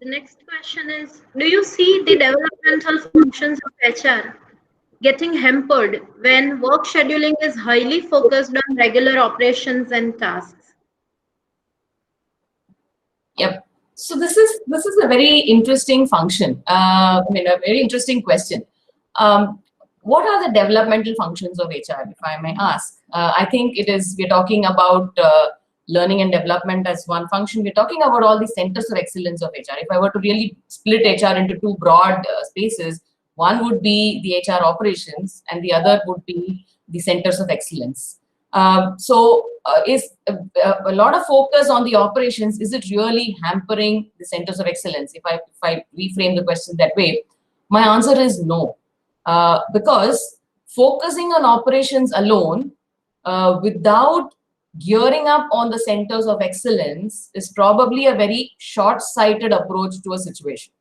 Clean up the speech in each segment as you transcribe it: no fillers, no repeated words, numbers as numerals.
The next question is, do you see the developmental functions of HR getting hampered when work scheduling is highly focused on regular operations and tasks? Yep. So this is a very interesting function. A very interesting question. What are the developmental functions of HR, if I may ask? I think we're talking about learning and development as one function. We're talking about all the centers of excellence of HR. If I were to really split HR into two broad spaces, one would be the HR operations and the other would be the centers of excellence. Is a lot of focus on the operations, is it really hampering the centers of excellence? If I reframe the question that way, my answer is no. Because focusing on operations alone without gearing up on the centers of excellence is probably a very short-sighted approach to a situation,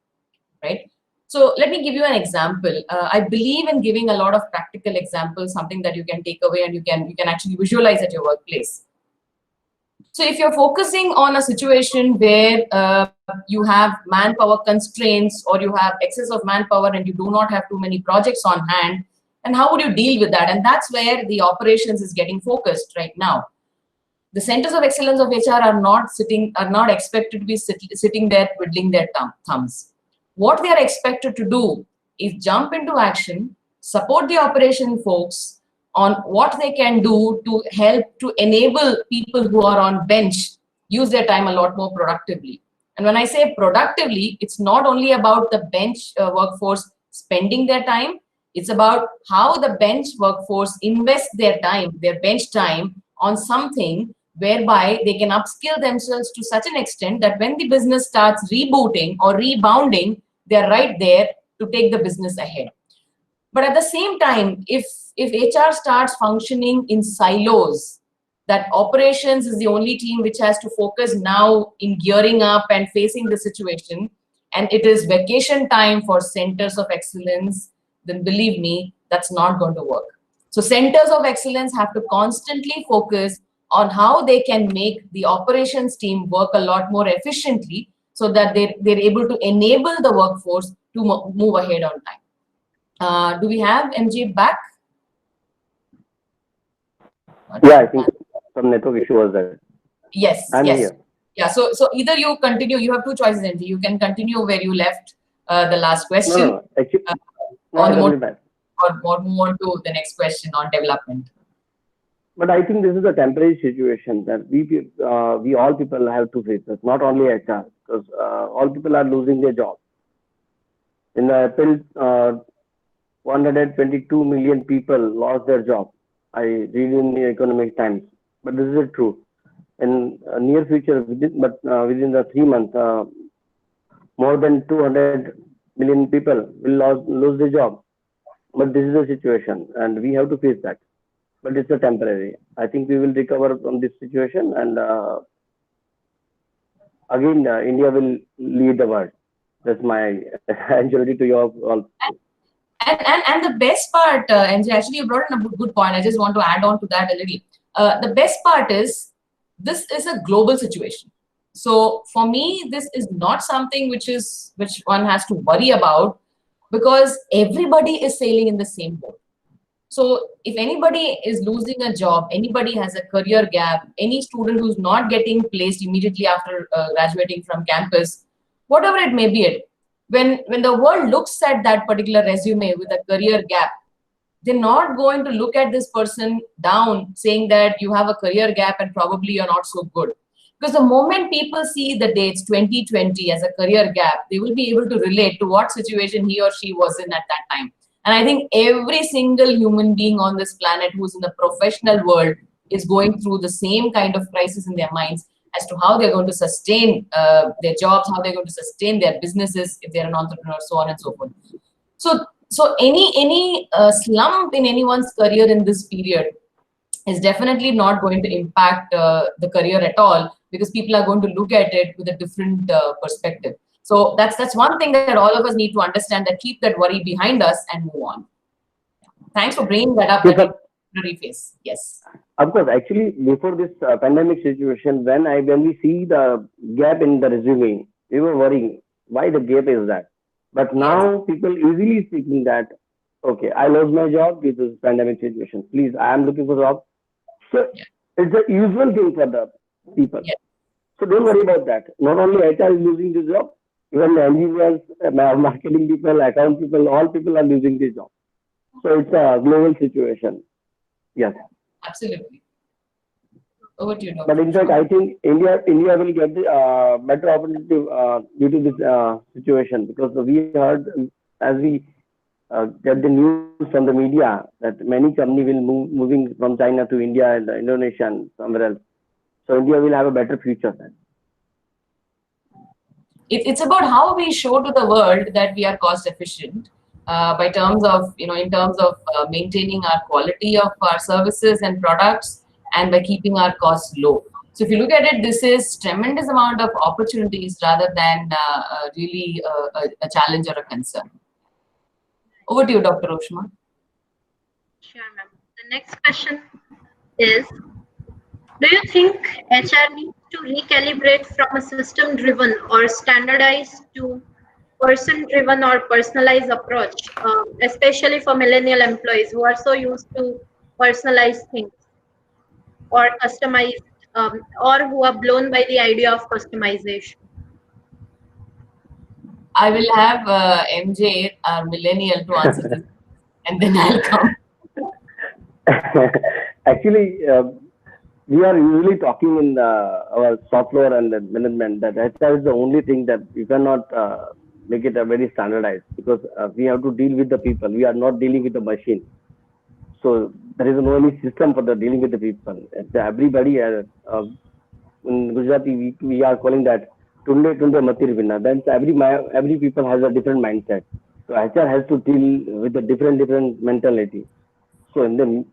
right? So let me give you an example. I believe in giving a lot of practical examples, something that you can take away and you can actually visualize at your workplace. So if you're focusing on a situation where you have manpower constraints or you have excess of manpower and you do not have too many projects on hand, and how would you deal with that? And that's where the operations is getting focused right now. The centers of excellence of HR are not expected to be sitting there twiddling their thumbs. What they are expected to do is jump into action, support the operation folks on what they can do to help to enable people who are on bench use their time a lot more productively. And when I say productively, it's not only about the bench workforce spending their time, it's about how the bench workforce invests their time, their bench time, on something whereby they can upskill themselves to such an extent that when the business starts rebooting or rebounding, they're right there to take the business ahead. But at the same time, if HR starts functioning in silos, that operations is the only team which has to focus now in gearing up and facing the situation, and it is vacation time for centers of excellence, then believe me, that's not going to work. So centers of excellence have to constantly focus on how they can make the operations team work a lot more efficiently so that they're able to enable the workforce to move ahead on time. Do we have MJ back? Yeah, I think some network issue was there. Yes, I'm yes. here. Yeah, so either you continue, you have two choices, MJ. You can continue where you left the last question. No, actually, or move on to the next question on development. But I think this is a temporary situation that we all people have to face this, not only HR, because all people are losing their job. In April, 122 million people lost their job. I read in the Economic Times, but this is true. In near future, within the 3 months, more than 200 million people will lose their job. But this is the situation, and we have to face that. But it's a temporary. I think we will recover from this situation, and again, India will lead the world. That's my anxiety to you all. And the best part, NJ, actually you brought in a good point. I just want to add on to that a little. The best part is this is a global situation. So for me, this is not something which one has to worry about, because everybody is sailing in the same boat. So if anybody is losing a job, anybody has a career gap, any student who's not getting placed immediately after graduating from campus, whatever it may be, when the world looks at that particular resume with a career gap, they're not going to look at this person down saying that you have a career gap and probably you're not so good. Because the moment people see the dates 2020 as a career gap, they will be able to relate to what situation he or she was in at that time. And I think every single human being on this planet who's in the professional world is going through the same kind of crisis in their minds as to how they're going to sustain their jobs, how they're going to sustain their businesses if they're an entrepreneur, so on and so forth. So any slump in anyone's career in this period is definitely not going to impact the career at all, because people are going to look at it with a different perspective. So that's one thing that all of us need to understand, that keep that worry behind us and move on. Thanks for bringing that up. Phase. Yes. Of course, actually, before this pandemic situation, when we see the gap in the resume, we were worrying Why the gap is that? But now people easily speaking that, okay, I lost my job due to this pandemic situation. Please, I am looking for a job. So Yeah. it's the usual thing for the people. Yeah. So don't worry about that. Not only HR is losing the job, even the engineers, marketing people, account people, all people are losing the job. So it's a global situation. Yes. Absolutely. Over to you, But Dr. in fact, I think India will get the better opportunity due to this situation, because we heard, as we get the news from the media, that many companies will moving from China to India and Indonesia and somewhere else. So India will have a better future then. It's about how we show to the world that we are cost efficient by terms of, in terms of maintaining our quality of our services and products, and by keeping our costs low. So if you look at it, this is tremendous amount of opportunities rather than really a challenge or a concern. Over to you, Dr. Ushma. Sure, ma'am. The next question is, do you think HR needs to recalibrate from a system-driven or standardized to person-driven or personalized approach, especially for millennial employees who are so used to personalized things or customized, or who are blown by the idea of customization? I will have MJ, our millennial, to answer this, and then I'll come. Actually, we are usually talking in our shop floor and the management that HR is the only thing that you cannot make it a very standardized, because we have to deal with the people. We are not dealing with the machine. So there is no any system for the dealing with the people. Everybody, in Gujarati, we are calling that tunde tunde matir vinna. Then every people has a different mindset. So HR has to deal with a different mentality. So in the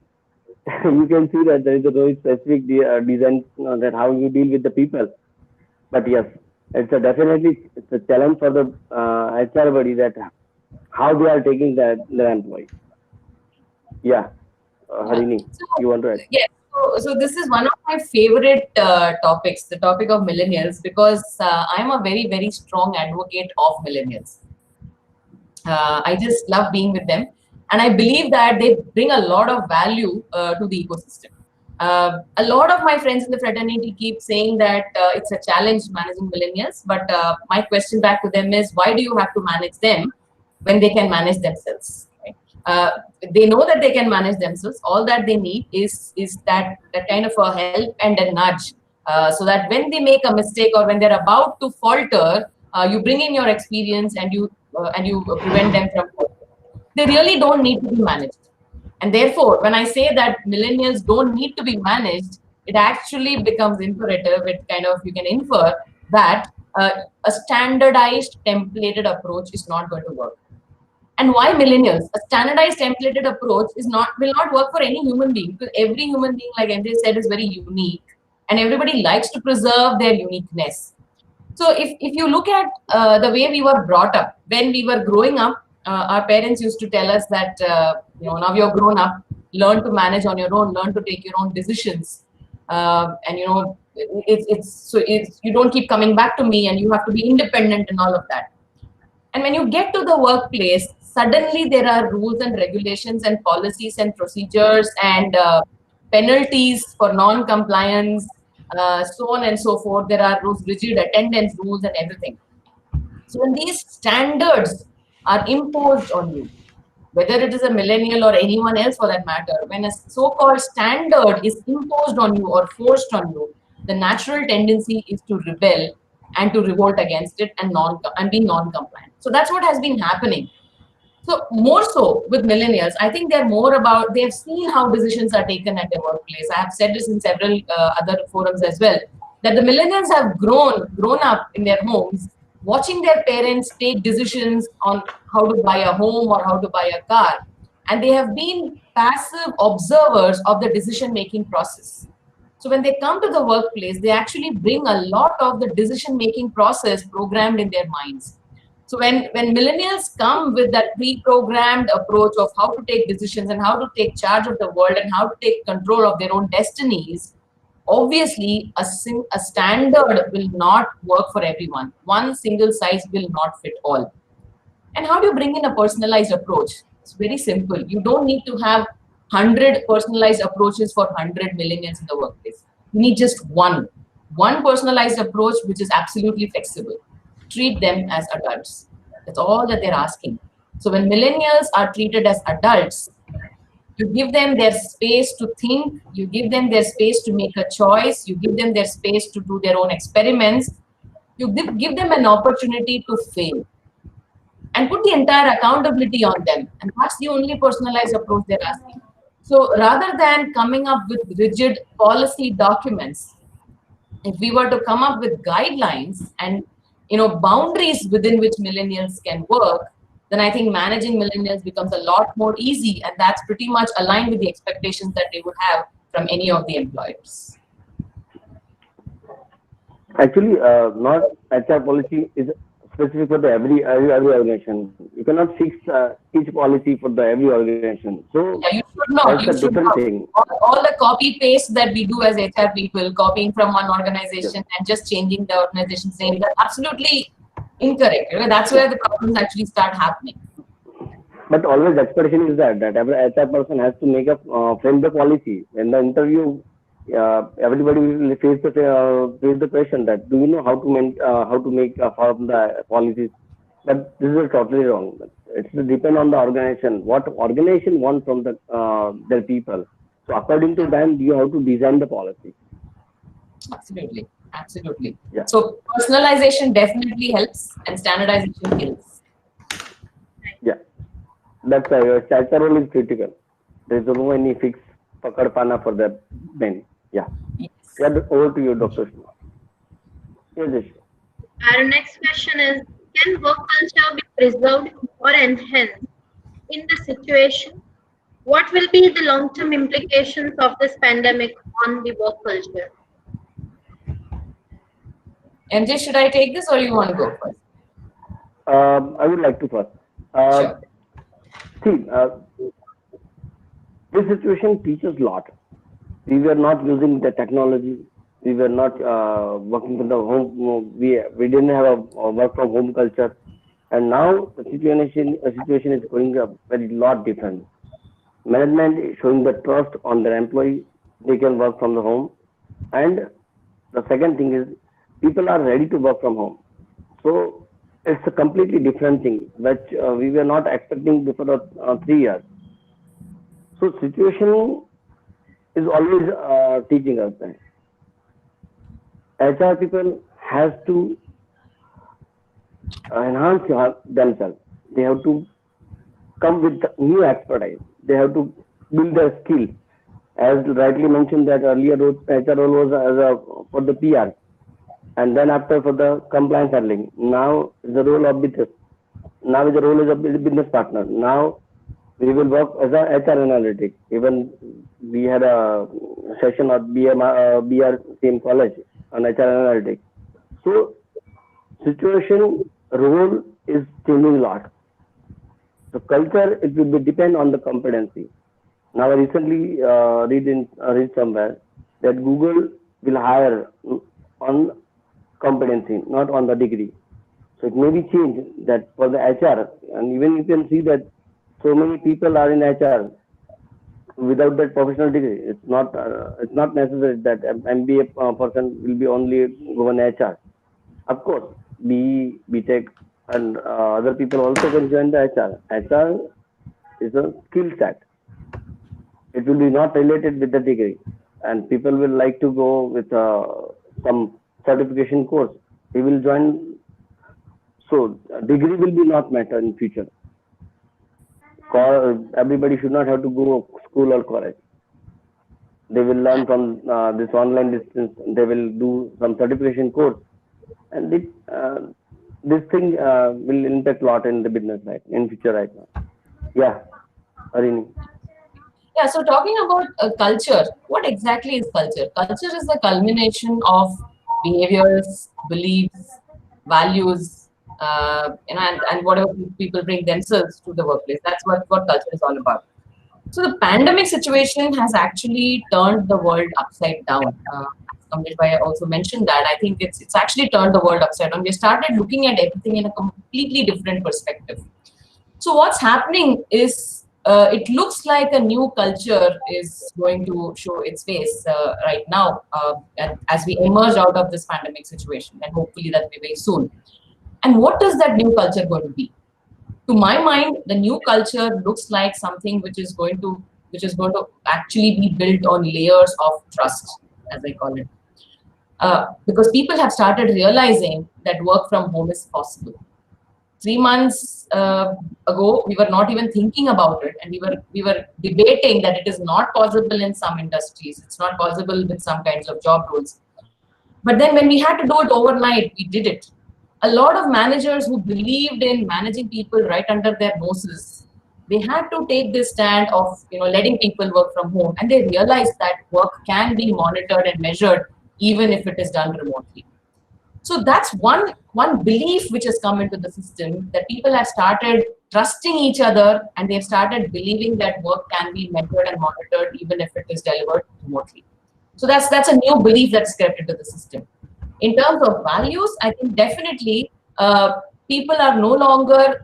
you can see that there is a very specific design that how you deal with the people. But yes, definitely it's a challenge for the HR body, that how they are taking their employee. Yeah, Harini, you want to add? Yes. So this is one of my favorite topics, the topic of millennials, because I'm a very, very strong advocate of millennials. I just love being with them. And I believe that they bring a lot of value to the ecosystem. A lot of my friends in the fraternity keep saying that it's a challenge managing millennials. But my question back to them is, why do you have to manage them when they can manage themselves? Right? They know that they can manage themselves. All that they need is that kind of a help and a nudge, so that when they make a mistake or when they're about to falter, you bring in your experience and you prevent them from faltering. They really don't need to be managed. And therefore, when I say that millennials don't need to be managed, it actually becomes imperative. It kind of, you can infer that a standardized templated approach is not going to work. And why millennials? A standardized templated approach will not work for any human being, because every human being, like MJ said, is very unique, and everybody likes to preserve their uniqueness. So if you look at the way we were brought up, when we were growing up, our parents used to tell us that now you're grown up, learn to manage on your own, learn to take your own decisions, and you don't keep coming back to me, and you have to be independent and all of that. And when you get to the workplace, suddenly there are rules and regulations and policies and procedures and penalties for non-compliance, so on and so forth. There are those rigid attendance rules and everything. So when these standards are imposed on you, whether it is a millennial or anyone else for that matter, when a so-called standard is imposed on you or forced on you, the natural tendency is to rebel and to revolt against it and be non-compliant. So that's what has been happening. So more so with millennials, I think they're more about, they've seen how decisions are taken at their workplace. I have said this in several other forums as well, that the millennials have grown up in their homes, watching their parents take decisions on how to buy a home or how to buy a car. And they have been passive observers of the decision-making process. So when they come to the workplace, they actually bring a lot of the decision-making process programmed in their minds. So when millennials come with that pre-programmed approach of how to take decisions and how to take charge of the world and how to take control of their own destinies, Obviously, a standard will not work for everyone. One single size will not fit all. And how do you bring in a personalized approach? It's very simple. You don't need to have 100 personalized approaches for 100 millennials in the workplace. You need just one personalized approach which is absolutely flexible. Treat them as adults. That's all that they're asking. So when millennials are treated as adults, you give them their space to think, you give them their space to make a choice, you give them their space to do their own experiments, you give them an opportunity to fail and put the entire accountability on them. And that's the only personalized approach they're asking. So rather than coming up with rigid policy documents, if we were to come up with guidelines and boundaries within which millennials can work, then I think managing millennials becomes a lot more easy, and that's pretty much aligned with the expectations that they would have from any of the employers. Actually, not HR policy is specific for the every organization. You cannot fix each policy for the every organization. So yeah, you should not. That's a different thing. All the copy paste that we do as HR people, copying from one organization and just changing the organization's name, that's absolutely incorrect. That's where the problems actually start happening. But always the expectation is that every HR person has to make a frame the policy. In the interview, everybody will face the question that do you know how to make form the policies? But this is totally wrong. It's depend on the organization. What organization wants from their people. So according to them, you have to design the policy. Absolutely. Yeah. So personalization definitely helps, and standardization helps. Yeah, that's why your HR role is critical. There is no any fixed pakad pana for the men. Yeah. Yes. Yeah. Over to you, Dr. Yes. Our next question is: can work culture be preserved or enhanced in the situation? What will be the long-term implications of this pandemic on the work culture? MJ, should I take this or you want to go first? I would like to first. Sure. See, this situation teaches a lot. We were not using the technology. We were not working from the home. We didn't have a work from home culture, and now the situation is going a very lot different. Management is showing the trust on their employee. They can work from the home, and the second thing is people are ready to work from home. So it's a completely different thing which we were not expecting before 3 years. So situation is always teaching us that HR people has to enhance themselves. They have to come with new expertise. They have to build their skill. As rightly mentioned that earlier, HR role was for the PR, and then after for the compliance handling. Now the role of business. Now the role is a business partner. Now we will work as a HR analytic. Even we had a session at BR same college on HR analytics. So situation role is changing a lot. So culture, it will be depend on the competency. Now I recently read somewhere that Google will hire on competency, not on the degree. So it may be changed that for the HR, and even you can see that so many people are in HR without that professional degree. It's not necessary that MBA person will be only given HR. Of course, BE, BTech, and other people also can join the HR. HR is a skill set. It will be not related with the degree, and people will like to go with some certification course. He will join. So degree will be not matter in future. Everybody should not have to go school or college. They will learn from this online distance. They will do some certification course, and this thing will impact a lot in the business in future right now. Yeah, Arini. Yeah, so talking about culture, what exactly is culture? Culture is the culmination of behaviors, beliefs, values, and whatever people bring themselves to the workplace. That's what culture is all about. So the pandemic situation has actually turned the world upside down. Kamlesh Bhai also mentioned that. I think it's actually turned the world upside down. We started looking at everything in a completely different perspective. So what's happening is it looks like a new culture is going to show its face right now as we emerge out of this pandemic situation, and hopefully that will be very soon. And what is that new culture going to be? To my mind, the new culture looks like something which is going to actually be built on layers of trust, as I call it, because people have started realizing that work from home is possible. 3 months ago, we were not even thinking about it, and we were debating that it is not possible in some industries. It's not possible with some kinds of job roles. But then, when we had to do it overnight, we did it. A lot of managers who believed in managing people right under their noses, they had to take this stand of letting people work from home, and they realized that work can be monitored and measured even if it is done remotely. So that's one belief which has come into the system, that people have started trusting each other, and they've started believing that work can be measured and monitored even if it is delivered remotely. So that's a new belief that's crept into the system. In terms of values, I think definitely people are no longer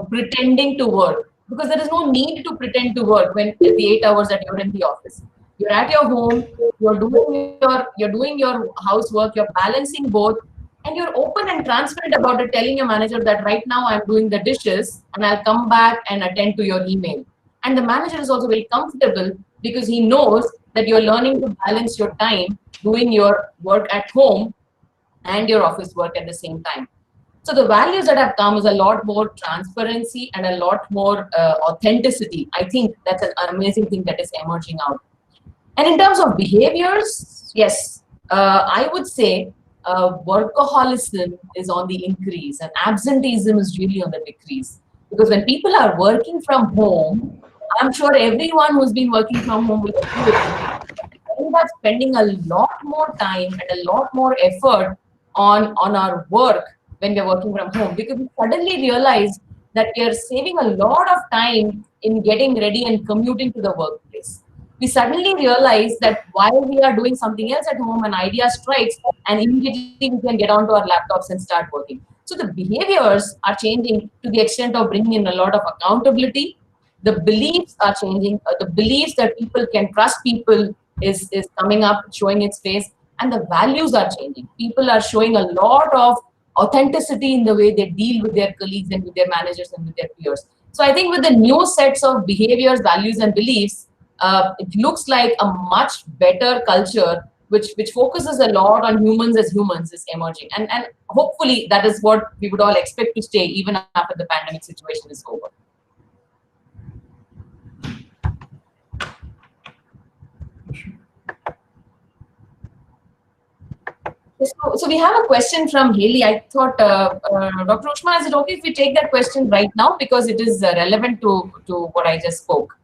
pretending to work, because there is no need to pretend to work when the 8 hours that you're in the office. You're at your home, you're doing your housework, you're balancing both, and you're open and transparent about it, telling your manager that right now I'm doing the dishes and I'll come back and attend to your email. And the manager is also very comfortable because he knows that you're learning to balance your time doing your work at home and your office work at the same time. So the values that have come is a lot more transparency and a lot more authenticity. I think that's an amazing thing that is emerging out. And in terms of behaviors, yes, I would say workaholism is on the increase and absenteeism is really on the decrease. Because when people are working from home, I'm sure everyone who's been working from home will agree with me, end up spending a lot more time and a lot more effort on our work when we're working from home, because we suddenly realize that we are saving a lot of time in getting ready and commuting to the workplace. We suddenly realize that while we are doing something else at home, an idea strikes and immediately we can get onto our laptops and start working. So the behaviors are changing to the extent of bringing in a lot of accountability. The beliefs are changing. The beliefs that people can trust people is coming up, showing its face, and the values are changing. People are showing a lot of authenticity in the way they deal with their colleagues and with their managers and with their peers. So I think with the new sets of behaviors, values, and beliefs, it looks like a much better culture which focuses a lot on humans as humans is emerging. And hopefully that is what we would all expect to stay even after the pandemic situation is over. So we have a question from Haley. I thought, Dr. Ushma, is it okay if we take that question right now, because it is relevant to what I just spoke?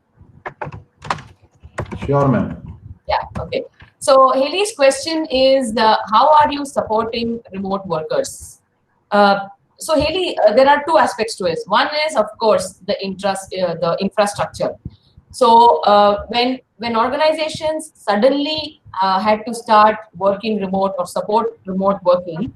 Sure, ma'am. Yeah, okay. So Haley's question is, how are you supporting remote workers? So Haley, there are two aspects to it. One is, of course, the infrastructure. So when organizations suddenly had to start working remote or support remote working,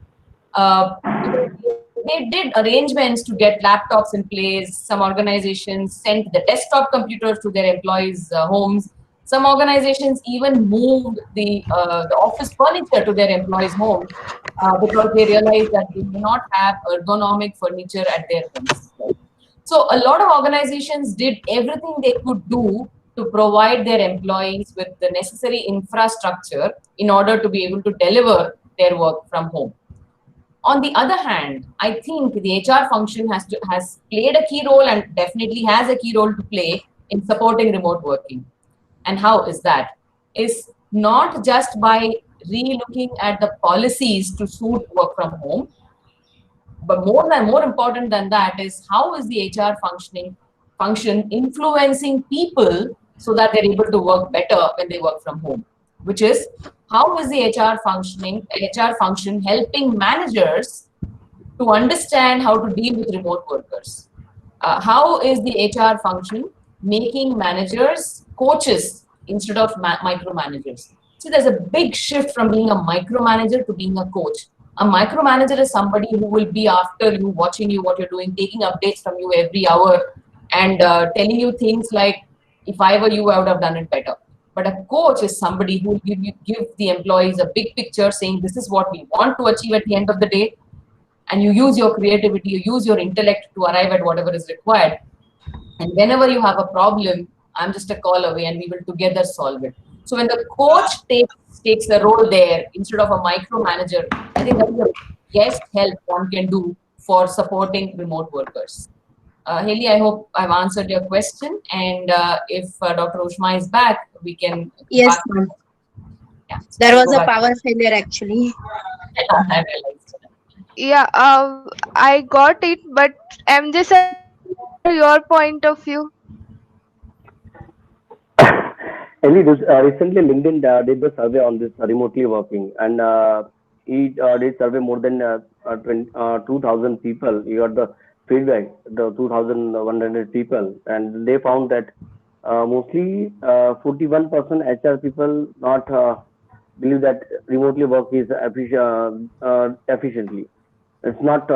they did arrangements to get laptops in place. Some organizations sent the desktop computers to their employees' homes. Some organizations even moved the office furniture to their employees' homes because they realized that they may not have ergonomic furniture at their homes. So a lot of organizations did everything they could do to provide their employees with the necessary infrastructure in order to be able to deliver their work from home. On the other hand, I think the HR function has played a key role and definitely has a key role to play in supporting remote working. And how is that? Is not just by re-looking at the policies to suit work from home, but more important than that is how is the HR function influencing people so that they're able to work better when they work from home, which is how is the HR function helping managers to understand how to deal with remote workers? How is the HR function making managers coaches instead of micromanagers. See, there's a big shift from being a micromanager to being a coach. A micromanager is somebody who will be after you, watching you, what you're doing, taking updates from you every hour, and telling you things like, if I were you, I would have done it better. But a coach is somebody who will give the employees a big picture saying, this is what we want to achieve at the end of the day. And you use your creativity, you use your intellect to arrive at whatever is required. And whenever you have a problem, I'm just a call away and we will together solve it. So when the coach takes the role there instead of a micromanager, I think that is the best help one can do for supporting remote workers. Haley, I hope I've answered your question. And if Dr. Ushma is back, we can. Yes, ma'am. Yeah. There was a power failure actually. I realized. Yeah, I got it, but MJ sir, your point of view. Ellie, recently LinkedIn did the survey on this remotely working, and he did survey more than 2,000 people. He got the feedback, the 2,100 people, and they found that mostly 41% HR people not believe that remotely work is efficiently. It's not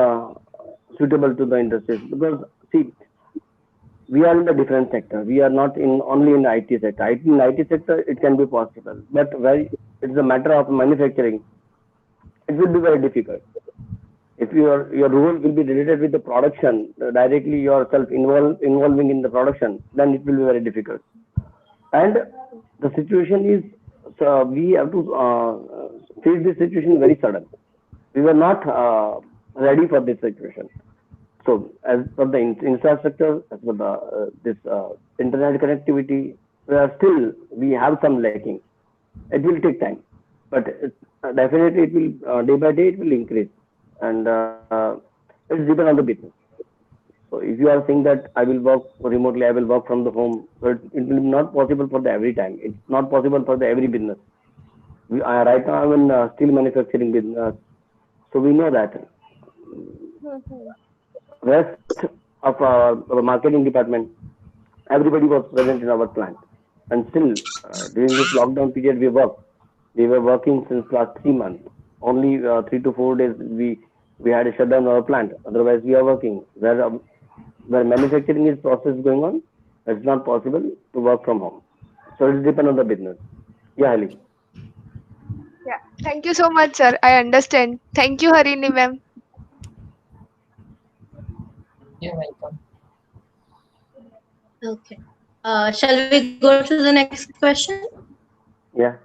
suitable to the industries because see, we are in a different sector. We are not in only in the IT sector. In IT sector, it can be possible, but where it's a matter of manufacturing, it will be very difficult. If your role will be related with the production, directly yourself involving in the production, then it will be very difficult. And the situation is, we have to face this situation very sudden. We were not ready for this situation. So as for the infrastructure, as for the this internet connectivity, we have some lacking. It will take time, but definitely it will day by day it will increase, and it's depend on the business. So if you are saying that I will work remotely, I will work from the home, but it will be not possible for the every time. It's not possible for the every business. Right now I'm in steel manufacturing business, so we know that. Rest of our marketing department, everybody was present in our plant, and still during this lockdown period we were working since last 3 months. Only 3 to 4 days we had a shutdown our plant, otherwise we are working where manufacturing is process going on. It's not possible to work from home, so it depends on the business. Yeah, Ali. Yeah, thank you so much, sir. I understand. Thank you, Harini ma'am. You're welcome. Okay. Shall we go to the next question? Yeah.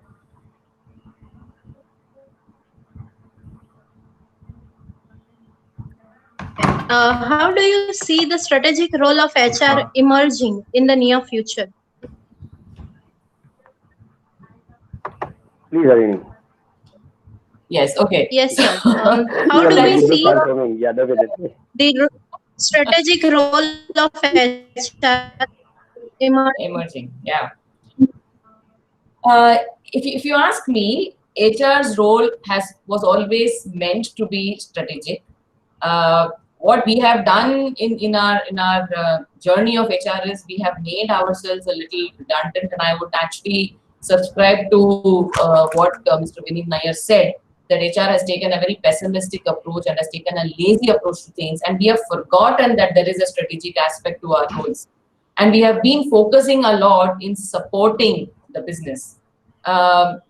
How do you see the strategic role of HR emerging in the near future? Please, Harini. Yes, okay. Yes, sir. How do we see the strategic role of HR Emerging, yeah. If you ask me, HR's role was always meant to be strategic. What we have done in our journey of HR is we have made ourselves a little redundant, and I would actually subscribe to what Mr. Vineet Nair said, that HR has taken a very pessimistic approach and has taken a lazy approach to things, and we have forgotten that there is a strategic aspect to our roles. And we have been focusing a lot in supporting the business. I'm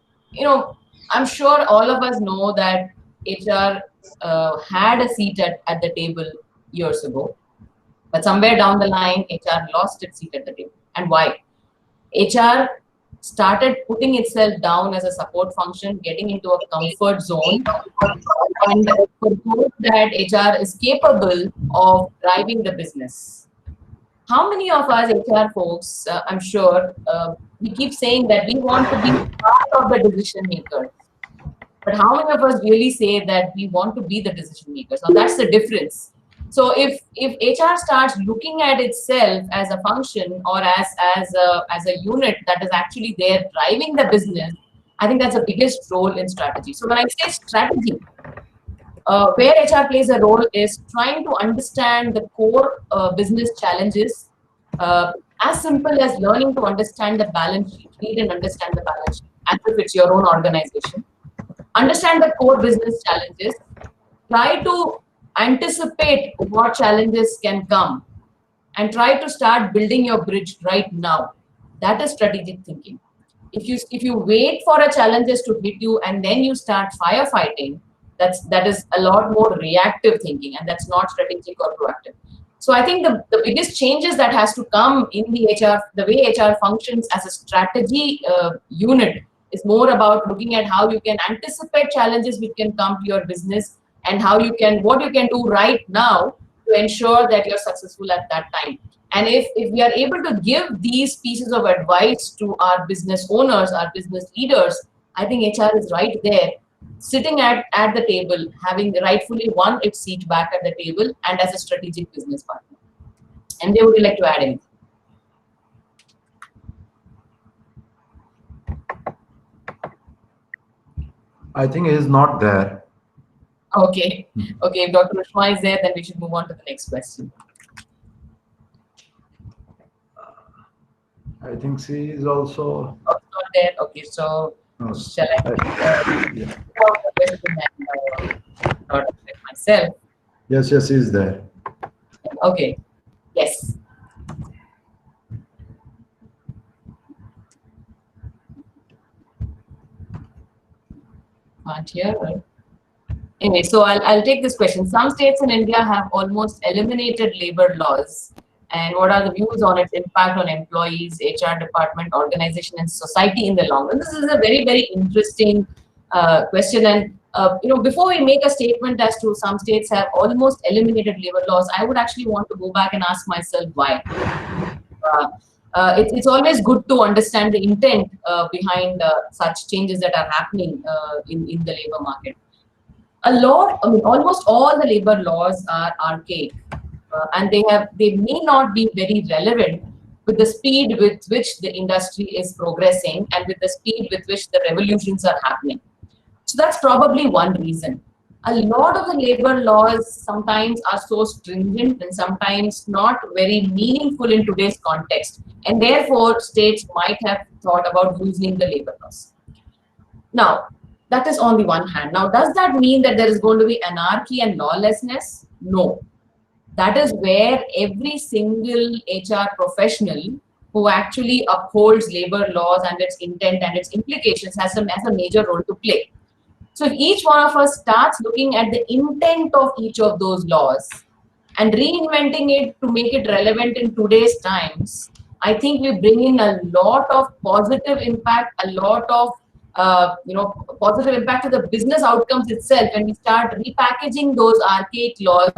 sure all of us know that HR had a seat at the table years ago, but somewhere down the line, HR lost its seat at the table. And why? HR started putting itself down as a support function, getting into a comfort zone, and forgot that HR is capable of driving the business. How many of us HR folks, I'm sure, we keep saying that we want to be part of the decision maker. But how many of us really say that we want to be the decision makers? Now that's the difference. So if HR starts looking at itself as a function or as a unit that is actually there driving the business, I think that's the biggest role in strategy. So when I say strategy, where HR plays a role is trying to understand the core business challenges as simple as learning to understand the balance sheet, read and understand the balance sheet as if it's your own organization. Understand the core business challenges. Try to anticipate what challenges can come and try to start building your bridge right now. That is strategic thinking. If you wait for a challenges to hit you and then you start firefighting, that is a lot more reactive thinking, and that's not strategic or proactive. So I think the biggest changes that has to come in the HR, the way HR functions as a strategy unit, is more about looking at how you can anticipate challenges which can come to your business, and what you can do right now to ensure that you're successful at that time. And if we are able to give these pieces of advice to our business owners, our business leaders, I think HR is right there, sitting at the table, having rightfully won its seat back at the table and as a strategic business partner. And they would like to add anything. I think it is not there. Okay. Okay, if Dr. Ushma is there, then we should move on to the next question. I think she is also. Oh, it's not there. Okay, so No, shall I yeah. not myself? Yes, she is there. Okay. Yes. Can't hear. Right? Anyway, so I'll take this question. Some states in India have almost eliminated labor laws. And what are the views on its impact on employees, HR department, organization, and society in the long run? This is a very, very interesting question. And before we make a statement as to some states have almost eliminated labor laws, I would actually want to go back and ask myself why. It's always good to understand the intent behind such changes that are happening in the labor market. Almost all the labor laws are archaic. And they may not be very relevant with the speed with which the industry is progressing and with the speed with which the revolutions are happening. So that's probably one reason. A lot of the labor laws sometimes are so stringent and sometimes not very meaningful in today's context. And therefore, states might have thought about loosening the labor laws. Now, that is on the one hand. Now, does that mean that there is going to be anarchy and lawlessness? No. That is where every single HR professional who actually upholds labor laws and its intent and its implications has a major role to play. So if each one of us starts looking at the intent of each of those laws and reinventing it to make it relevant in today's times, I think we bring in a lot of positive impact, a lot of positive impact to the business outcomes itself when we start repackaging those archaic laws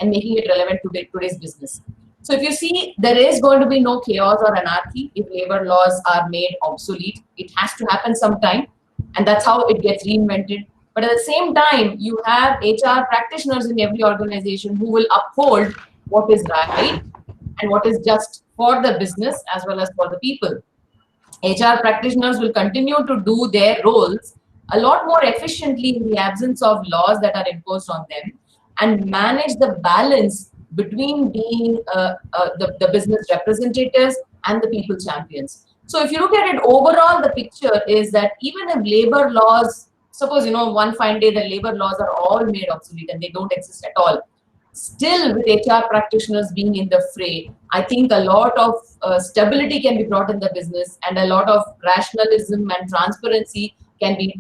and making it relevant to today's business. So if you see, there is going to be no chaos or anarchy if labor laws are made obsolete. It has to happen sometime, and that's how it gets reinvented. But at the same time, you have HR practitioners in every organization who will uphold what is right and what is just for the business as well as for the people. HR practitioners will continue to do their roles a lot more efficiently in the absence of laws that are imposed on them, and manage the balance between being the business representatives and the people champions. So if you look at it overall, the picture is that even if labor laws, suppose, one fine day the labor laws are all made obsolete and they don't exist at all, still with HR practitioners being in the fray, I think a lot of stability can be brought in the business, and a lot of rationalism and transparency can be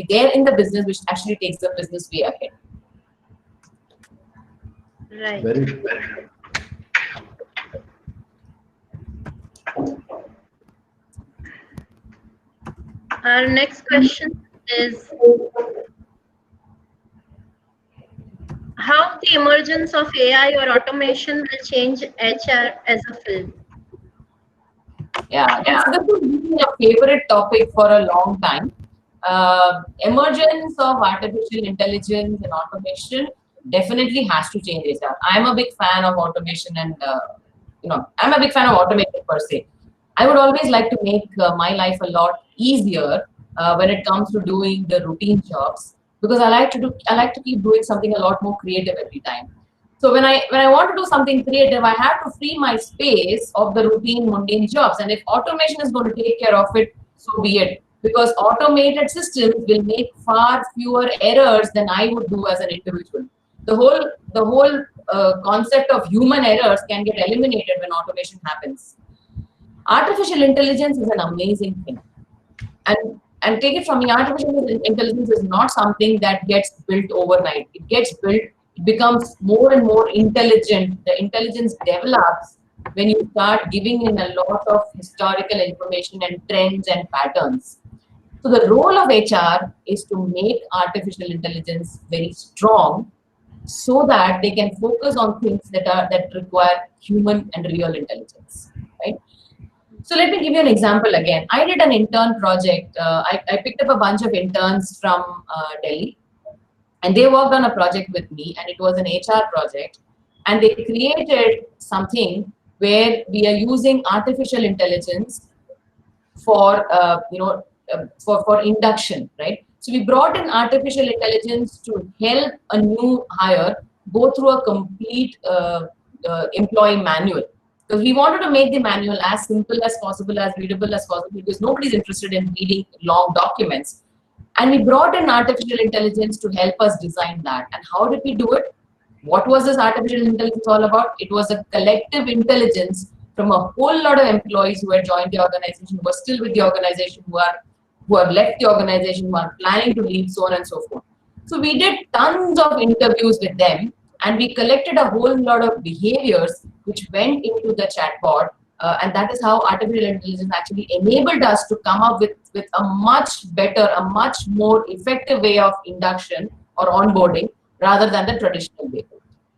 there in the business, which actually takes the business way ahead. Right. Very. Our next question is how the emergence of AI or automation will change HR as a field. Yeah. So this has been a favorite topic for a long time. Emergence of artificial intelligence and automation definitely has to change HR. I'm a big fan of automation, and I'm a big fan of automation per se. I would always like to make my life a lot easier when it comes to doing the routine jobs, because I like to keep doing something a lot more creative every time. So when I want to do something creative, I have to free my space of the routine, mundane jobs. And if automation is going to take care of it, so be it. Because automated systems will make far fewer errors than I would do as an individual. The whole concept of human errors can get eliminated when automation happens. Artificial intelligence is an amazing thing. And take it from me, artificial intelligence is not something that gets built overnight. It gets built, it becomes more and more intelligent. The intelligence develops when you start giving in a lot of historical information and trends and patterns. So the role of HR is to make artificial intelligence very strong so that they can focus on things that require human and real intelligence, right? So let me give you an example again. I did an intern project. I picked up a bunch of interns from Delhi, and they worked on a project with me, and it was an HR project. And they created something where we are using artificial intelligence for for induction, right? So we brought in artificial intelligence to help a new hire go through a complete employee manual, because we wanted to make the manual as simple as possible, as readable as possible, because nobody's interested in reading long documents. And we brought in artificial intelligence to help us design that. And how did we do it? What was this artificial intelligence all about? It was a collective intelligence from a whole lot of employees who had joined the organization, who are still with the organization, who have left the organization, who are planning to leave, so on and so forth. So we did tons of interviews with them, and we collected a whole lot of behaviors which went into the chatbot. And that is how artificial intelligence actually enabled us to come up with a much better, a much more effective way of induction or onboarding rather than the traditional way.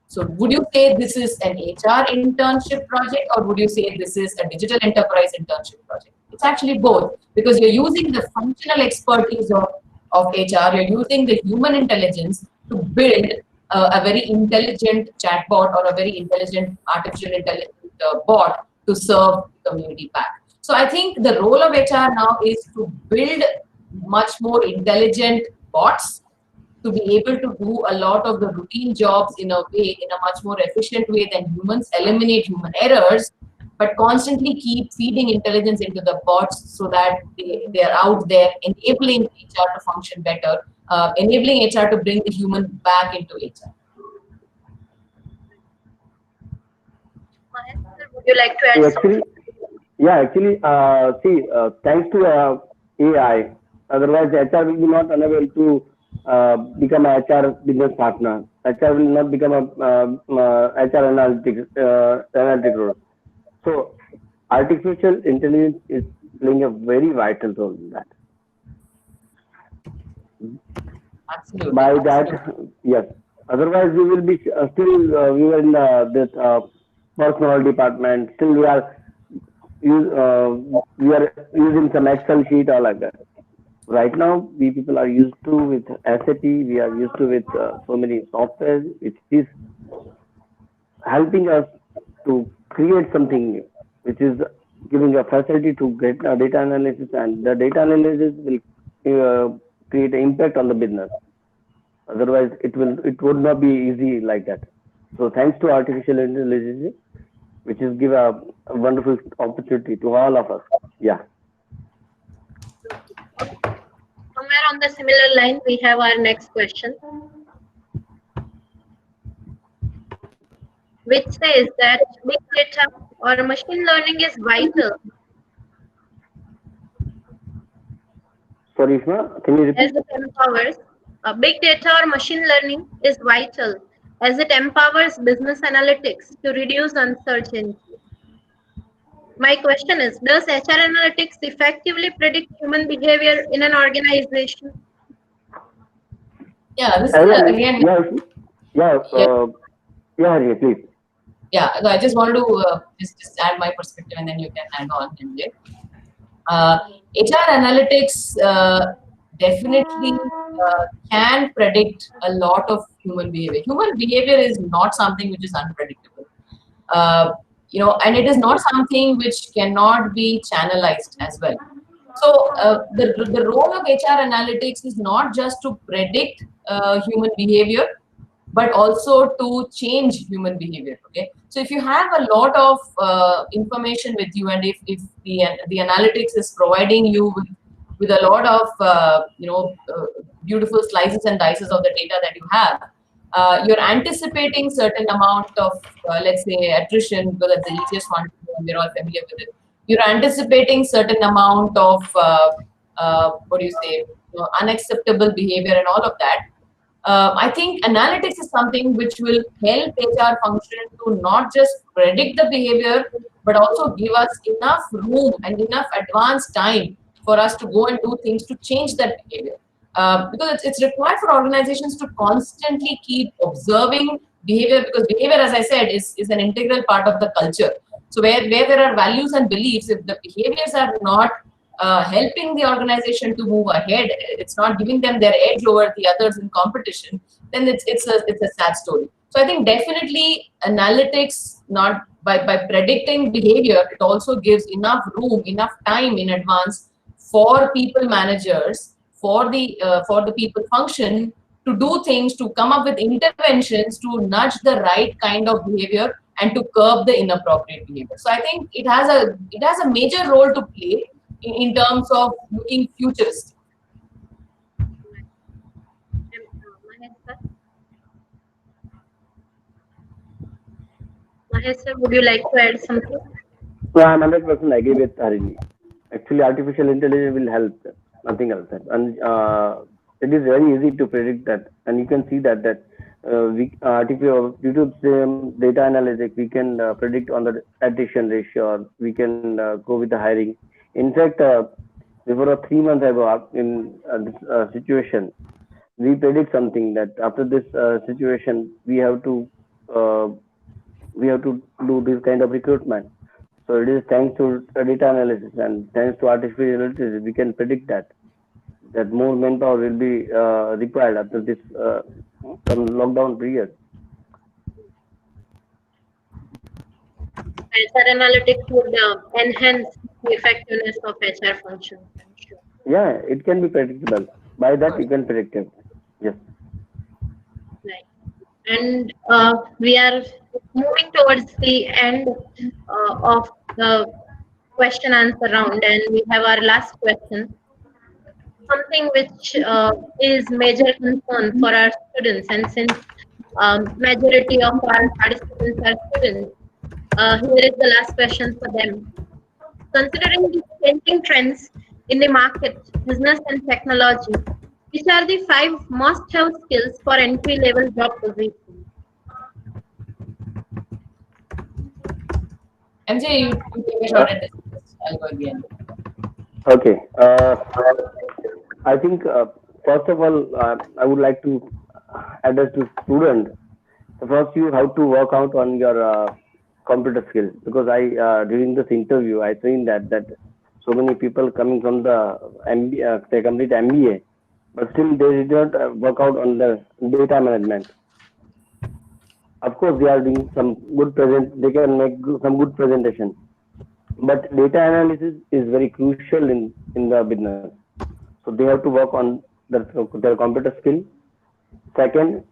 So would you say this is an HR internship project, or would you say this is a digital enterprise internship project? It's actually both, because you're using the functional expertise of HR, you're using the human intelligence to build a very intelligent chatbot or a very intelligent artificial intelligence bot to serve the community back. So I think the role of HR now is to build much more intelligent bots to be able to do a lot of the routine jobs in a much more efficient way than humans, eliminate human errors, but constantly keep feeding intelligence into the bots so that they are out there enabling HR to function better, enabling HR to bring the human back into HR. Mahendra, would you like to add something? Thanks to AI, otherwise HR will be not unable to become a HR business partner. HR will not become a HR analytic role. So artificial intelligence is playing a very vital role in that. Absolutely. By that, yes. Otherwise, we will be still we were in this personal department. Still, we are using some Excel sheet or like that. Right now, we people are used to with SAP. We are used to with so many software, which is helping us to create something new, which is giving a facility to get data analysis, and the data analysis will create an impact on the business. Otherwise, it would not be easy like that. So thanks to artificial intelligence, which is give a wonderful opportunity to all of us. Yeah. Somewhere on the similar line, we have our next question, which says that big data or machine learning is vital Sorry, Ishma, can you repeat? as it empowers. Big data or machine learning is vital as it empowers business analytics to reduce uncertainty. My question is, does HR analytics effectively predict human behavior in an organization? Yeah, this is again. Yeah, please. Yeah, so I just wanted to just add my perspective, and then you can add on, MJ. HR analytics definitely can predict a lot of human behavior. Human behavior is not something which is unpredictable. And it is not something which cannot be channelized as well. So the role of HR analytics is not just to predict human behavior, but also to change human behavior. Okay, so if you have a lot of information with you, and if the analytics is providing you with a lot of beautiful slices and dices of the data that you have, you're anticipating certain amount of let's say attrition, because that's the easiest one to do and we're all familiar with it. You're anticipating certain amount of what do you say, unacceptable behavior and all of that. I think analytics is something which will help HR function to not just predict the behavior, but also give us enough room and enough advance time for us to go and do things to change that behavior. Because it's required for organizations to constantly keep observing behavior, because behavior, as I said, is an integral part of the culture. So where there are values and beliefs, if the behaviors are not helping the organization to move ahead, it's not giving them their edge over the others in competition, then it's a sad story. So I think definitely analytics, not by predicting behavior, it also gives enough room, enough time in advance for people managers, for the people function to do things, to come up with interventions to nudge the right kind of behavior and to curb the inappropriate behavior. So I think it has a major role to play in terms of looking futuristic. Mahesh sir, would you like to add something? So I'm 100% agree with Harini. Actually, artificial intelligence will help, nothing else. And it is very easy to predict that, and you can see that due to data analytics, we can predict on the attrition ratio, or we can go with the hiring. In fact, before 3 months ago, in this situation, we predict something that after this situation, we have to do this kind of recruitment. So it is thanks to data analysis and thanks to artificial intelligence, we can predict that more manpower will be required after this some lockdown period. HR analytics would enhance the effectiveness of HR functions, I'm sure. Yeah, it can be predictable. By that, you can predict it. Yes. Right. And we are moving towards the end of the question answer round, and we have our last question. Something which is major concern for our students, and since majority of our participants are students, here is the last question for them. Considering the changing trends in the market, business and technology, which are the 5 must-have skills for entry-level job positions? MJ, you take a shot at this. I'll go again. Okay. I think first of all, I would like to address to students. First, you have to work out on your computer skills, because during this interview I seen that so many people coming from the MBA, they complete MBA, but still they did not work out on the data management. Of course, they are doing some good they can make some good presentation, but data analysis is very crucial in the business. So they have to work on their computer skill. Second,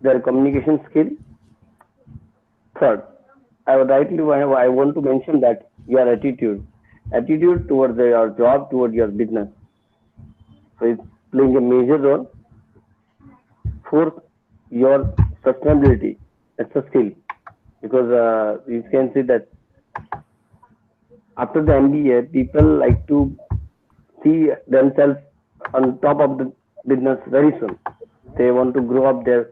their communication skill. Third, I want to mention that your attitude towards your job, towards your business. So it's playing a major role. Fourth, your sustainability. It's a skill, because you can see that after the MBA, people like to see themselves on top of the business very soon. They want to grow up there.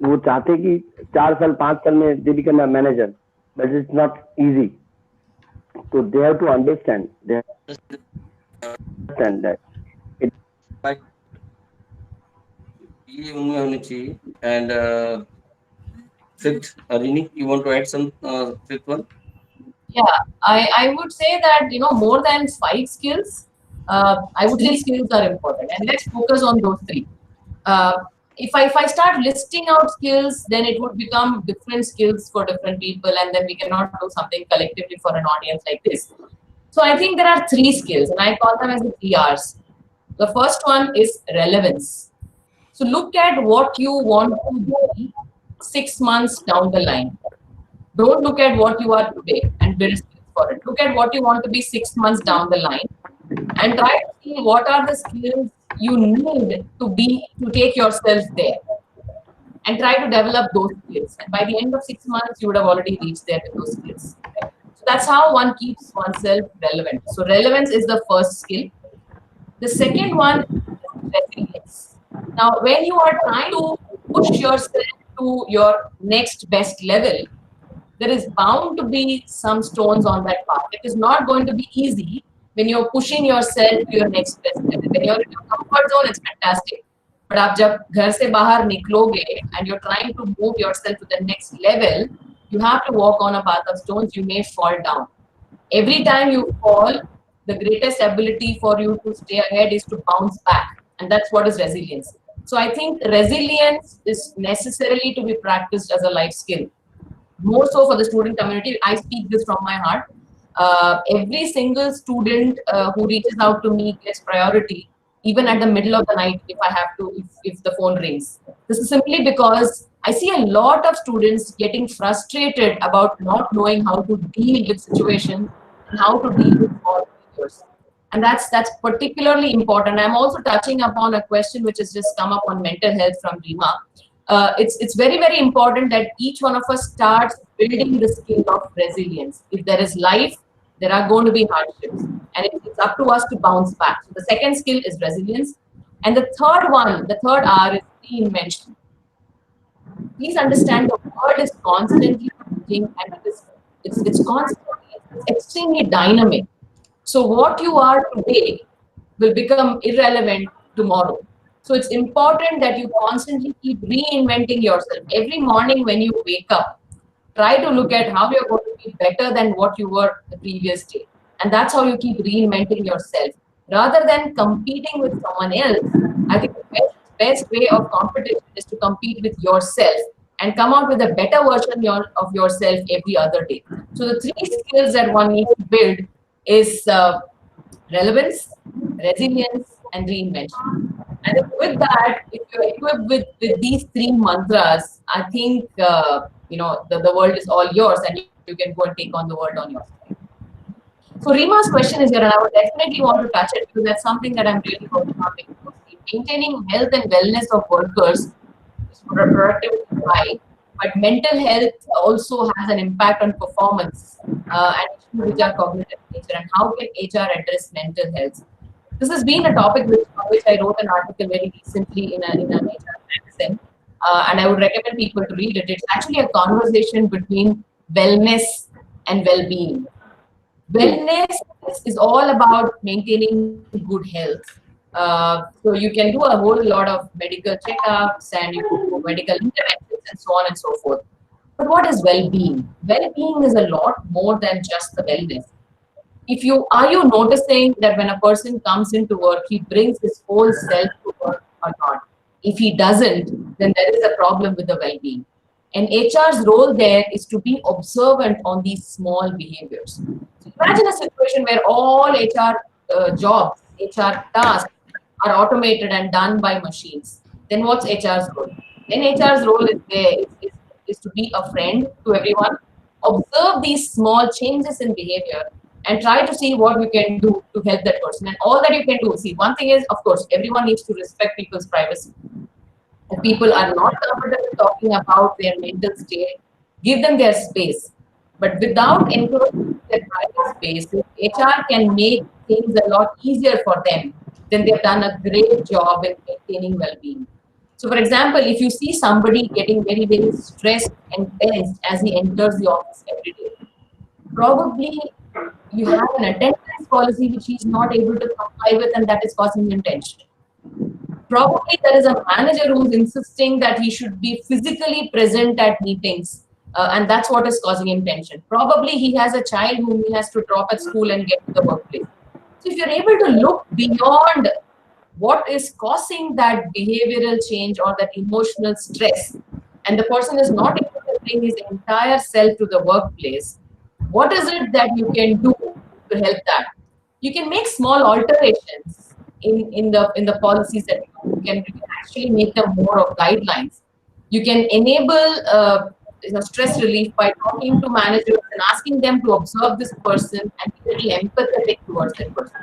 वो चाहते कि 4 साल 5 साल में they become a manager, but it's not easy. So they have to understand. They have to understand that. And fifth, Harini, you want to add some fifth one? Yeah, I would say that more than 5 skills, I would say skills are important, and let's focus on those 3. If I start listing out skills, then it would become different skills for different people, and then we cannot do something collectively for an audience like this. So I think there are 3 skills, and I call them as the 3 R's. The first one is relevance. So look at what you want to be 6 months down the line. Don't look at what you are today and build skills for it. Look at what you want to be 6 months down the line and try to see what are the skills you need to take yourself there, and try to develop those skills. And by the end of 6 months, you would have already reached there with those skills. Right? So that's how one keeps oneself relevant. So relevance is the first skill. The second one is resilience. Now, when you are trying to push yourself to your next best level, there is bound to be some stones on that path. It is not going to be easy when you're pushing yourself to your next best level. When you're in your comfort zone, it's fantastic. But आप जब घर से बाहर निकलोगे and you're trying to move yourself to the next level, you have to walk on a path of stones. You may fall down. Every time you fall, the greatest ability for you to stay ahead is to bounce back. And that's what is resilience. So I think resilience is necessarily to be practiced as a life skill. More so for the student community, I speak this from my heart. Every single student who reaches out to me gets priority, even at the middle of the night if I have to, if the phone rings. This is simply because I see a lot of students getting frustrated about not knowing how to deal with situations and how to deal with all failures. And that's particularly important. I'm also touching upon a question which has just come up on mental health from Rima. It's very, very important that each one of us starts building the skill of resilience. If there is life, there are going to be hardships, and it's up to us to bounce back. So the second skill is resilience. And the third one, the third R is reinvention. Please understand the world is constantly changing, and it's constantly, it's extremely dynamic. So what you are today will become irrelevant tomorrow. So it's important that you constantly keep reinventing yourself. Every morning when you wake up, try to look at how you're going to be better than what you were the previous day. And that's how you keep reinventing yourself. Rather than competing with someone else, I think the best way of competition is to compete with yourself and come out with a better version of yourself every other day. So the three skills that one needs to build is relevance, resilience, and reinvention. And with that, if you're equipped with these three mantras, I think the world is all yours, and you can go and take on the world on your side. So Rima's question is here, and I would definitely want to touch it because that's something that I'm really working on. Maintaining health and wellness of workers is productivity high, but mental health also has an impact on performance and issues which are cognitive nature. And how can HR address mental health? This has been a topic which I wrote an article very recently in an HR magazine, and I would recommend people to read it. It's actually a conversation between wellness and well-being. Wellness is all about maintaining good health. So you can do a whole lot of medical checkups and you can do medical interventions and so on and so forth. But what is well-being? Well-being is a lot more than just the wellness. Are you noticing that when a person comes into work, he brings his whole self to work or not? If he doesn't, then there is a problem with the well-being. And HR's role there is to be observant on these small behaviors. So imagine a situation where all HR jobs, HR tasks are automated and done by machines. Then what's HR's role? Then HR's role is to be a friend to everyone, observe these small changes in behavior, and try to see what you can do to help that person. And all that you can do, see, one thing is, of course, everyone needs to respect people's privacy. If people are not comfortable talking about their mental state, give them their space. But without encroaching their private space, HR can make things a lot easier for them. Then they've done a great job in maintaining well-being. So, for example, if you see somebody getting very, very stressed and tense as he enters the office every day, probably you have an attendance policy which he's not able to comply with, and that is causing him tension. Probably there is a manager who's insisting that he should be physically present at meetings, and that's what is causing him tension. Probably he has a child whom he has to drop at school and get to the workplace. So if you're able to look beyond what is causing that behavioral change or that emotional stress, and the person is not able to bring his entire self to the workplace, what is it that you can do to help that? You can make small alterations in the policies that you can actually make them more of guidelines. You can enable stress relief by talking to managers and asking them to observe this person and be a little empathetic towards that person.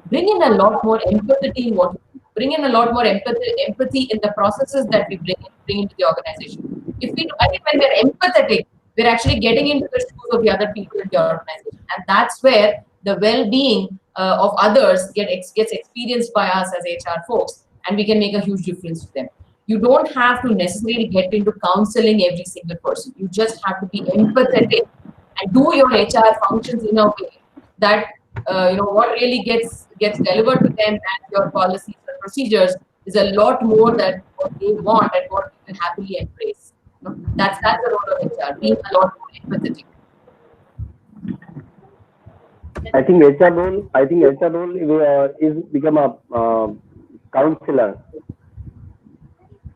Bring in a lot more empathy in what you do. Bring in a lot more empathy in the processes that we bring into the organization. If we, I think when we're empathetic, we're actually getting into the shoes of the other people in the organization, and that's where the well-being of others gets experienced by us as HR folks, and we can make a huge difference to them. You don't have to necessarily get into counseling every single person. You just have to be empathetic and do your HR functions in a way that what really gets delivered to them and your policies and procedures is a lot more than what they want and what you can happily embrace. That's the role of HR, being a lot more empathetic. I think HR role is become a counselor.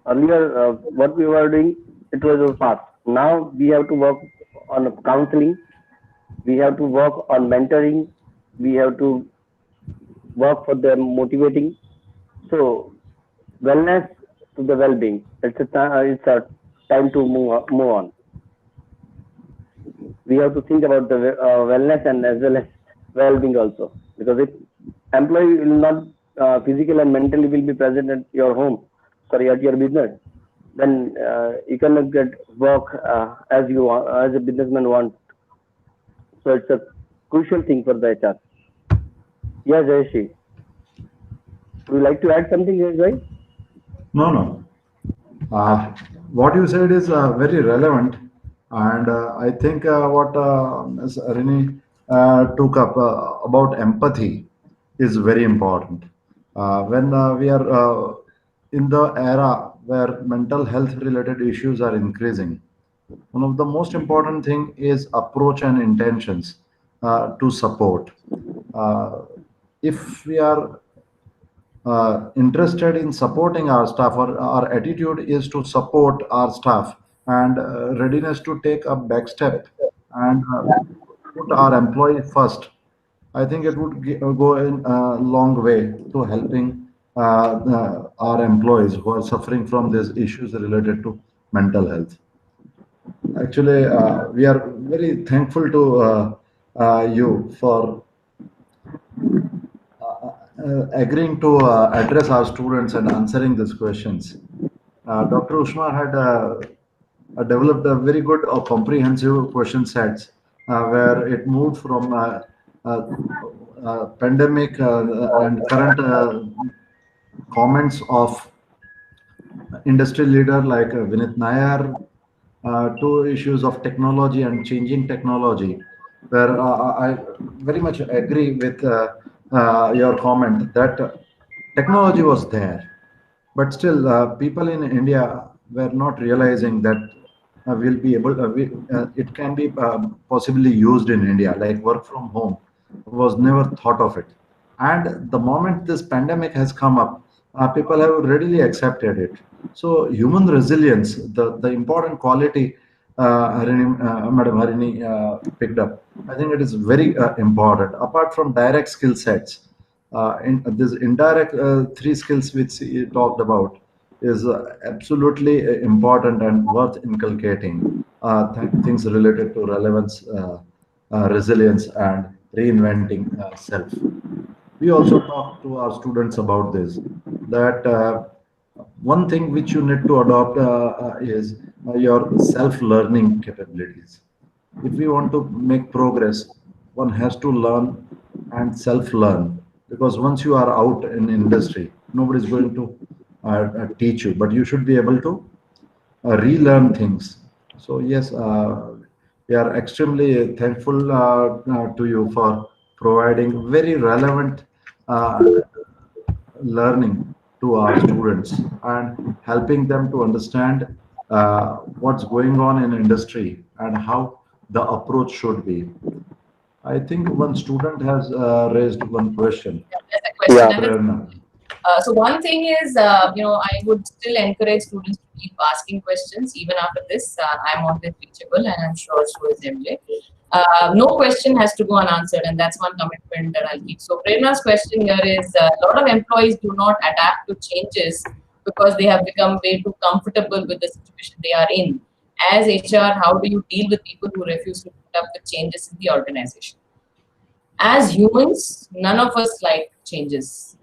Earlier, what we were doing, it was a past. Now we have to work on counseling. We have to work on mentoring. We have to work for them motivating. So wellness to the well-being. It's a time to move on. We have to think about the wellness and as well as well-being also, because if employee will not physically and mentally will be present at your home, at your business, then you cannot get work as you want, as a businessman wants. So it's a crucial thing for the HR. Yes, Jayeshi. Would you like to add something, Jayesh? No. What you said is very relevant, and I think what Ms. Arini took up about empathy is very important. When we are in the era where mental health related issues are increasing, one of the most important thing is approach and intentions to support. If we are interested in supporting our staff, or our attitude is to support our staff and readiness to take a back step and put our employee first, I think it would go in a long way to helping our employees who are suffering from these issues related to mental health. Actually, we are very thankful to you for agreeing to address our students and answering these questions. Dr. Ushma had developed a very good comprehensive question sets where it moved from pandemic and current comments of industry leader like Vinit Nair to issues of technology and changing technology, where I very much agree with your comment that technology was there, but still people in India were not realizing that we'll be able it can be possibly used in India, like work from home was never thought of it. And the moment this pandemic has come up, people have readily accepted it. So human resilience, the important quality Madam Harini picked up, I think it is very important. Apart from direct skill sets, in this indirect three skills which he talked about is absolutely important and worth inculcating. Things related to relevance, resilience, and reinventing self. We also talk to our students about this, that one thing which you need to adopt is your self-learning capabilities. If we want to make progress, one has to learn and self-learn, because once you are out in industry, nobody is going to teach you, but you should be able to relearn things. So yes, we are extremely thankful to you for providing very relevant learning to our students and helping them to understand what's going on in industry and how the approach should be. I think one student has raised one question. There's a question. So one thing is, I would still encourage students to keep asking questions even after this. I'm always reachable, and I'm sure so is MJ. No question has to go unanswered, and that's one commitment that I'll keep. So Prerna's question here is, a lot of employees do not adapt to changes because they have become way too comfortable with the situation they are in. As HR, how do you deal with people who refuse to put up with changes in the organization? As humans, none of us like changes.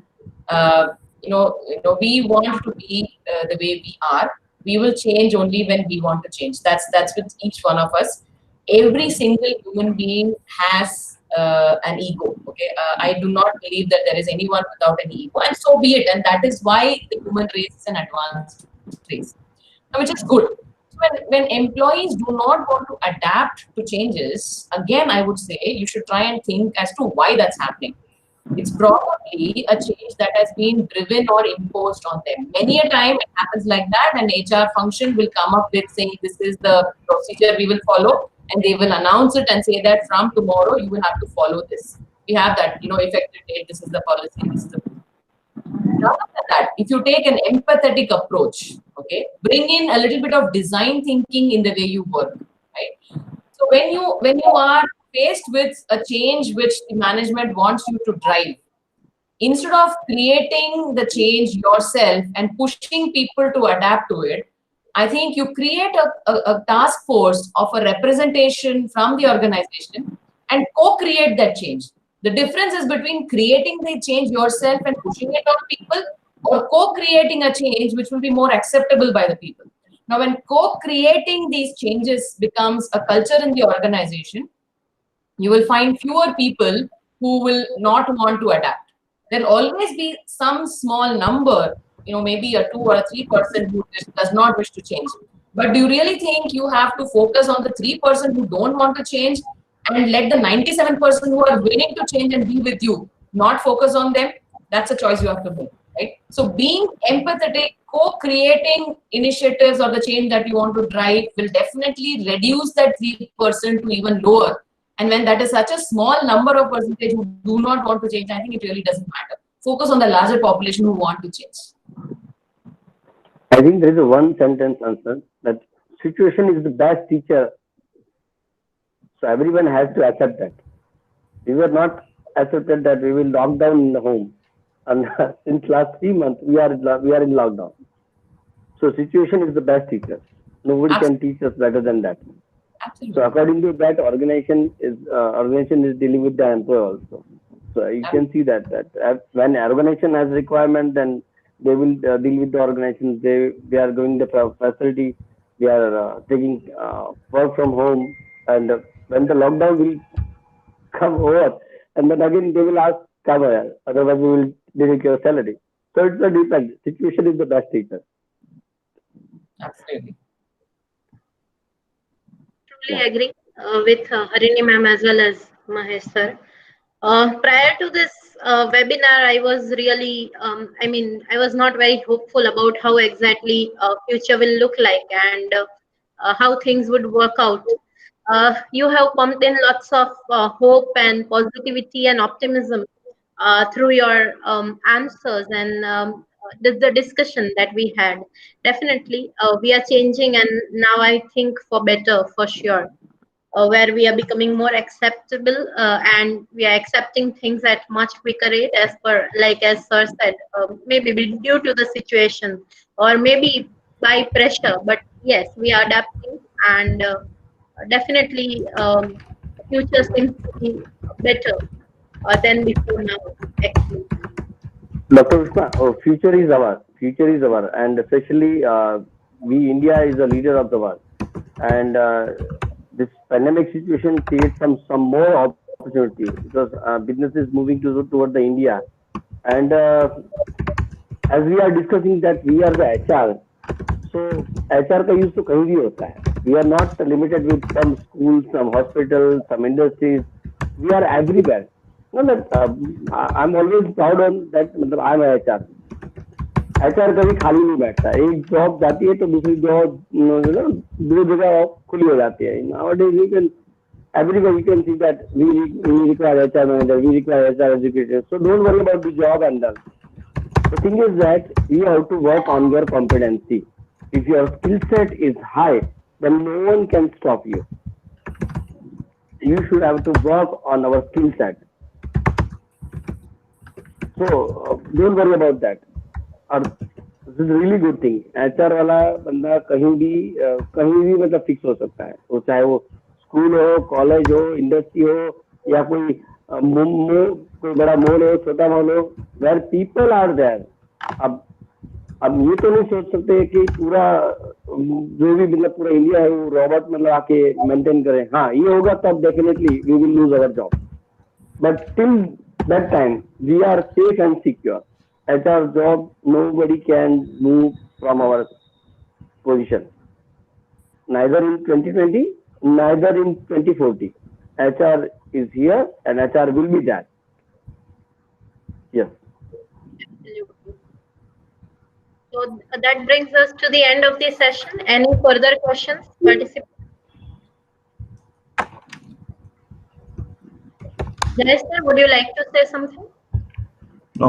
We want to be the way we are. We will change only when we want to change. That's with each one of us. Every single human being has an ego. Okay, I do not believe that there is anyone without an ego, and so be it. And that is why the human race is an advanced race, which is good. When employees do not want to adapt to changes, again, I would say you should try and think as to why that's happening. It's probably a change that has been driven or imposed on them. Many a time it happens like that, and HR function will come up with saying this is the procedure we will follow, and they will announce it and say that from tomorrow you will have to follow this. We have that, effective date, this is the policy, this is the. Rather than that, if you take an empathetic approach, okay, bring in a little bit of design thinking in the way you work, right? So when you are faced with a change which the management wants you to drive, instead of creating the change yourself and pushing people to adapt to it, I think you create a task force of a representation from the organization and co-create that change. The difference is between creating the change yourself and pushing it on people, or co-creating a change which will be more acceptable by the people. Now, when co-creating these changes becomes a culture in the organization, you will find fewer people who will not want to adapt. There'll always be some small number, maybe a 2 or a 3% who does not wish to change. But do you really think you have to focus on the 3% who don't want to change and let the 97% who are willing to change and be with you not focus on them? That's a choice you have to make, right? So being empathetic, co-creating initiatives or the change that you want to drive will definitely reduce that 3% to even lower. And when that is such a small number of percentage who do not want to change, I think it really doesn't matter. Focus on the larger population who want to change. I think there is a one sentence answer that situation is the best teacher. So everyone has to accept that. We were not accepted that we will lock down in the home. And since last 3 months, we are in lockdown. So situation is the best teacher. Nobody can teach us better than that. Absolutely. So according to that, organization is dealing with the employee also. So you can see that when organization has requirement, then they will deal with the organization. They are going the facility. They are taking work from home, and when the lockdown will come over, and then again they will ask cover. Otherwise, we will deduct your salary. So it's a depend. Situation is the best teacher. Absolutely. Truly agree with Harini ma'am as well as Mahesh sir. Prior to this webinar, I was really, I was not very hopeful about how exactly future will look like and how things would work out. You have pumped in lots of hope and positivity and optimism through your answers and the discussion that we had. Definitely, we are changing, and now I think for better, for sure. Where we are becoming more acceptable and we are accepting things at much quicker rate, as sir said, maybe due to the situation or maybe by pressure, but yes, we are adapting, and definitely future seems to be better than before now, actually. Dr. Vishma, future is our, and especially India is a leader of the world, and this pandemic situation creates some more opportunity because business is moving toward the India, and as we are discussing that we are the HR, so HR का use तो कहीं भी होता है. We are not limited with some schools, some hospitals, some industries. We are everywhere. No, I'm always proud on that. मतलब I'm a HR. HR कभी खाली नहीं बैठता. एक जॉब जाती है तो दूसरी जॉब दो जगह खुली हो जाती है. Nowadays you can everywhere you can see that we require HR manager, we require HR educator. So don't worry about the job and that. The thing is that you have to work on your competency. If your skill set is high, then no one can stop you. You should have to work on our skill set. So don't worry about that. Or this is really good thing. HR वाला बंदा कहीं भी मतलब fix हो सकता है, वो चाहे वो स्कूल हो, कॉलेज हो, इंडस्ट्री हो, या कोई कोई बड़ा मॉल हो, छोटा मॉल हो, वेयर पीपल आर देयर। अब ये तो नहीं सोच सकते कि पूरा जो भी मतलब पूरा इंडिया है वो रॉबोट मतलब आके मेंटेन करे। हाँ, ये होगा तब definitely we will lose our job, but till that time we are safe and secure. At our job, nobody can move from our position, neither in 2020, neither in 2040. HR is here and HR will be there. Yes. Absolutely. So that brings us to the end of the session. Any further questions, participants? Dinesh sir, would you like to say something? No,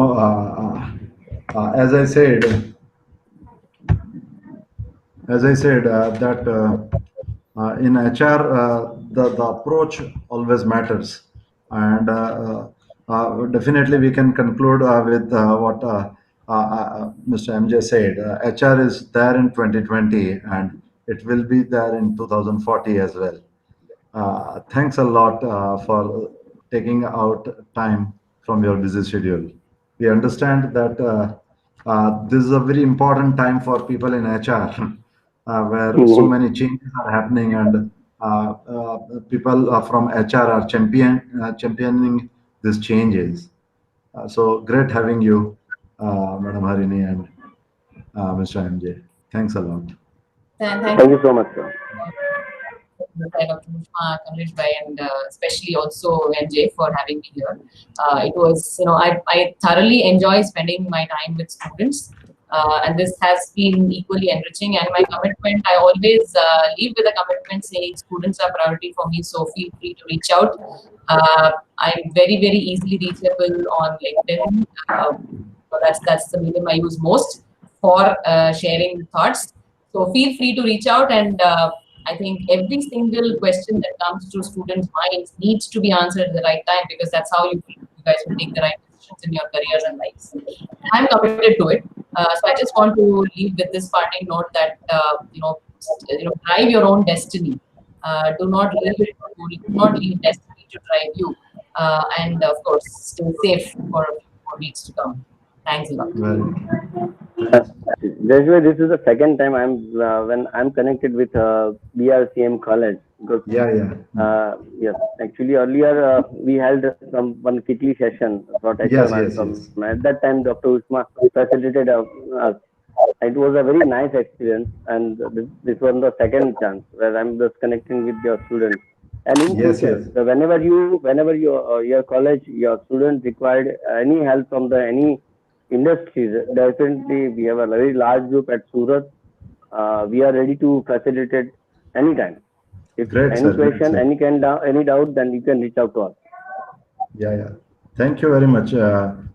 as I said, that in HR, the approach always matters, and definitely we can conclude with what Mr. MJ said. HR is there in 2020, and it will be there in 2040 as well. Thanks a lot for taking out time from your busy schedule. We understand that this is a very important time for people in HR, where so many changes are happening, and people from HR are championing these changes. So great having you, Madam Harini and Mr. MJ. Thanks a lot. Thank Thank you so much, sir. Dr. Mushma, Kamlesh Bhai, and especially also MJ for having me here. It was, I thoroughly enjoy spending my time with students, and this has been equally enriching. And my commitment, I always leave with a commitment saying students are priority for me, so feel free to reach out. I'm very, very easily reachable on LinkedIn. So that's the medium I use most for sharing thoughts. So feel free to reach out, and I think every single question that comes to students' minds needs to be answered at the right time, because that's how you guys will take the right decisions in your careers and lives. I'm committed to it. So I just want to leave with this parting note that drive your own destiny. Do not leave destiny to drive you. And of course, stay safe for a few more weeks to come. Thanks a lot. This is the second time when I'm connected with BRCM college, because yes, actually earlier we held one weekly session for Yes. At that time Dr. Usma facilitated us. It was a very nice experience, and this was the second chance where I'm just connecting with your students. And in future, so whenever your college, your students required any help from any industries, definitely we have a very large group at Surat. We are ready to facilitate anytime. If any question, any doubt, then you can reach out to us. Yeah. Thank you very much.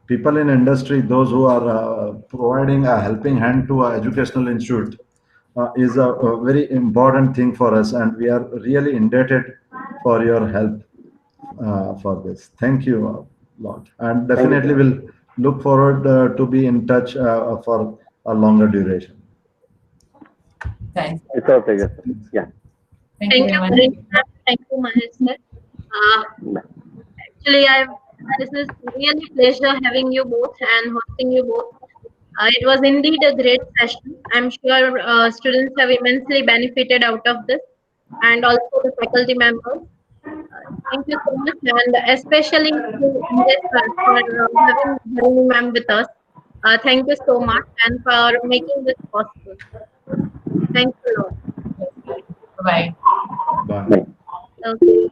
People in industry, those who are providing a helping hand to our educational institute, is a very important thing for us, and we are really indebted for your help for this. Thank you a lot, and definitely will look forward to be in touch for a longer duration. Thanks. It's our pleasure, sir. Yeah. Thank you, thank you, Mahesh sir. Actually, this is really pleasure having you both and hosting you both. It was indeed a great session. I'm sure students have immensely benefited out of this, and also the faculty members. Thank you so much, and especially to Indesh sir for having Harini ma'am with us. Thank you so much, and for making this possible. Thank you, Lord. Bye. Bye. Okay.